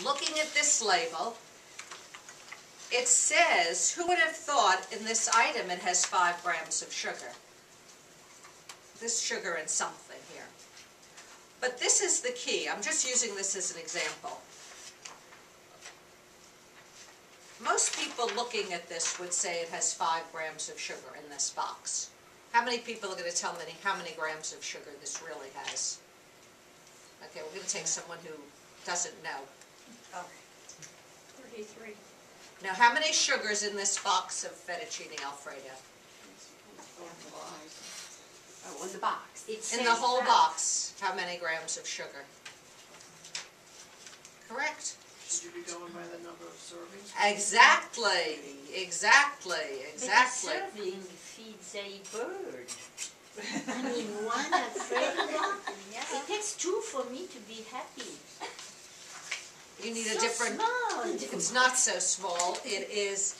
looking at this label, it says, who would have thought in this item it has 5 grams of sugar? This sugar and something here. But this is the key. I'm just using this as an example. Most people looking at this would say it has 5 grams of sugar in this box. How many people are going to tell me how many grams of sugar this really has? Okay, we're going to take someone who doesn't know. Oh, 33. Now, how many sugars in this box of fettuccine Alfredo? Oh, in the box. In the whole box, how many grams of sugar? Correct. Should you be going by the number of servings? Exactly, exactly. But a serving feeds a bird. I mean, one Alfredo, it takes 2 for me to be happy. You need So a different. small. It's not so small. It is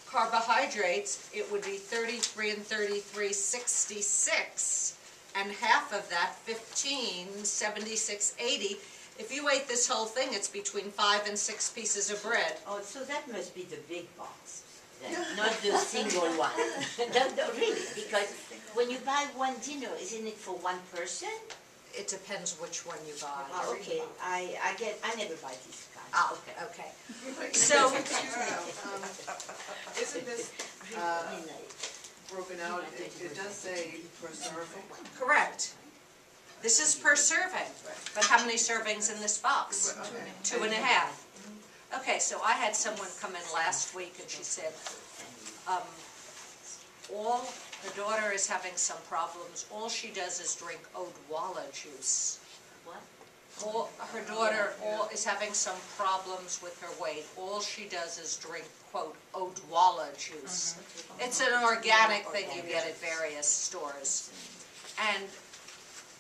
carbohydrates. It would be 33 and 33, 66, and half of that, 15, 76, 80. If you ate this whole thing, it's between 5 and 6 pieces of bread. Oh, so that must be the big box, then, not the single one. Really, because when you buy one dinner, isn't it for one person? It depends which one you buy. Oh, okay, I never buy this kind. Oh, okay. So, Isn't this broken out? It does say per serving. correct. This is per serving. But how many servings in this box? 2.5. Okay, so I had someone come in last week and she said, her daughter is having some problems. All she does is drink Odwalla juice. What? Her daughter is having some problems with her weight. All she does is drink, quote, Odwalla juice. It's an organic thing you get at various stores. And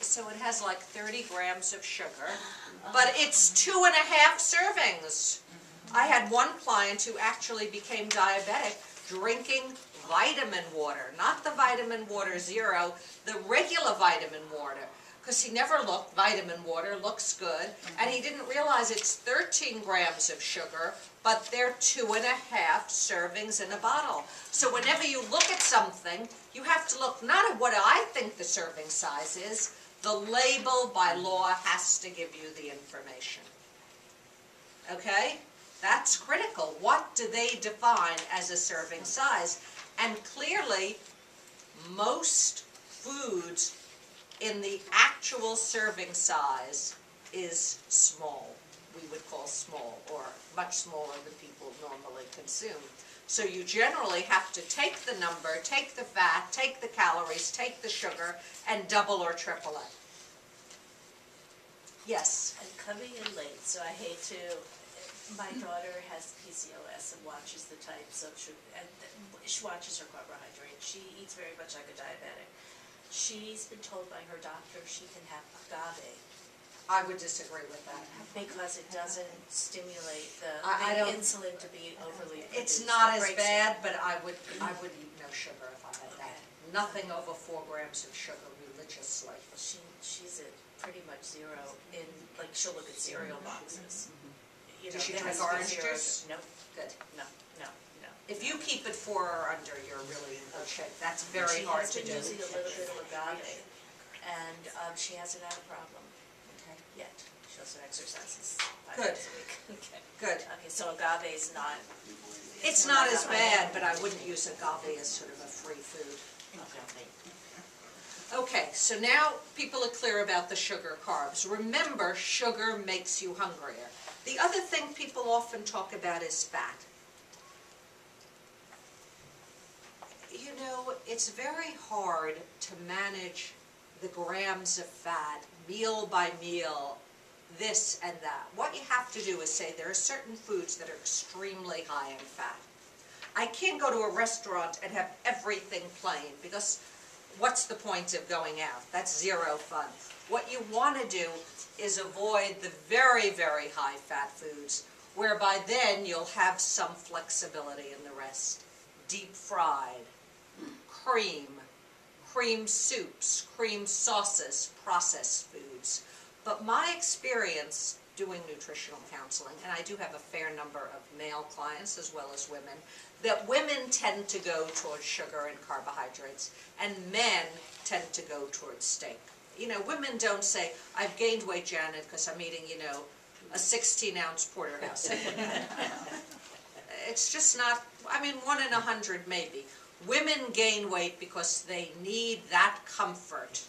so it has like 30 grams of sugar, but it's 2.5 servings. I had one client who actually became diabetic drinking vitamin water, not the vitamin water zero, the regular vitamin water, because he never looked, vitamin water looks good, and he didn't realize it's 13 grams of sugar, but they're 2.5 servings in a bottle. So whenever you look at something, you have to look not at what I think the serving size is, the label by law has to give you the information. Okay? That's critical. What do they define as a serving size? And clearly, most foods in the actual serving size is small. We would call small, or much smaller than people normally consume. So you generally have to take the number, take the fat, take the calories, take the sugar, and double or triple it. Yes? I'm coming in late, so I hate to. My daughter has PCOS and watches the types of sugar, and she watches her carbohydrates. She eats very much like a diabetic. She's been told by her doctor she can have agave. I would disagree with that. Because it doesn't stimulate the I don't- insulin to be overly produced. It's not as Breaks bad, it. but I would eat no sugar if I had that. Nothing over 4 grams of sugar religiously. She's at pretty much zero in, like, she'll look at cereal boxes. You know, Does she there drink has to be orange zero juice? No, Good. no. If you keep it 4 or under, you're really in good shape. That's very hard to do. She has been using a little bit of agave, and she hasn't had a problem Okay. yet. She also exercises 5 Good. days a week. Okay. Good. Okay, so agave is not. It's not as bad, but I wouldn't use agave as sort of a free food. Okay, so now people are clear about the sugar carbs. Remember, sugar makes you hungrier. The other thing people often talk about is fat. You know, it's very hard to manage the grams of fat, meal by meal, this and that. What you have to do is say there are certain foods that are extremely high in fat. I can't go to a restaurant and have everything plain, because what's the point of going out? That's zero fun. What you want to do is avoid the very, very high fat foods, whereby then you'll have some flexibility in the rest. Deep fried, cream soups, cream sauces, processed foods, But my experience doing nutritional counseling, and I do have a fair number of male clients as well as women, that women tend to go towards sugar and carbohydrates, and men tend to go towards steak. You know, women don't say, I've gained weight, Janet, because I'm eating, you know, a 16-ounce porterhouse. It's just not, I mean, 1 in 100 maybe. Women gain weight because they need that comfort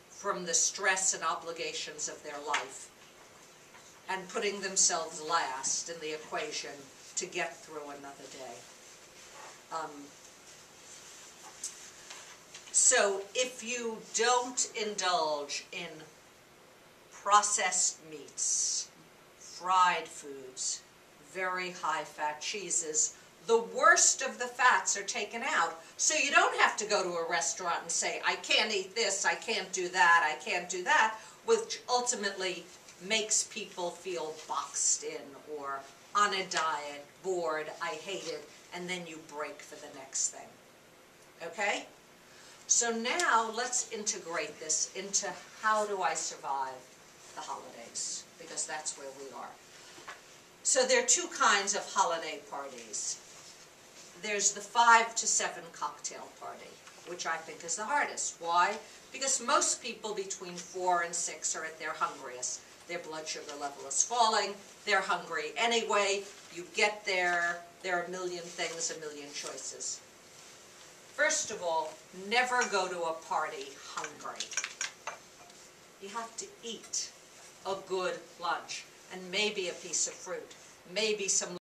from the stress and obligations of their life and putting themselves last in the equation to get through another day. So if you don't indulge in processed meats, fried foods, very high-fat cheeses, the worst of the fats are taken out. So you don't have to go to a restaurant and say, I can't eat this, I can't do that, I can't do that, which ultimately makes people feel boxed in or on a diet, bored, I hate it, and then you break for the next thing. Okay? So now let's integrate this into how do I survive the holidays, because that's where we are. So there are two kinds of holiday parties. There's the 5 to 7 cocktail party, which I think is the hardest. Why? Because most people between 4 and 6 are at their hungriest. Their blood sugar level is falling, they're hungry anyway, you get there are a million things, a million choices. First of all, never go to a party hungry. You have to eat a good lunch, and maybe a piece of fruit, maybe some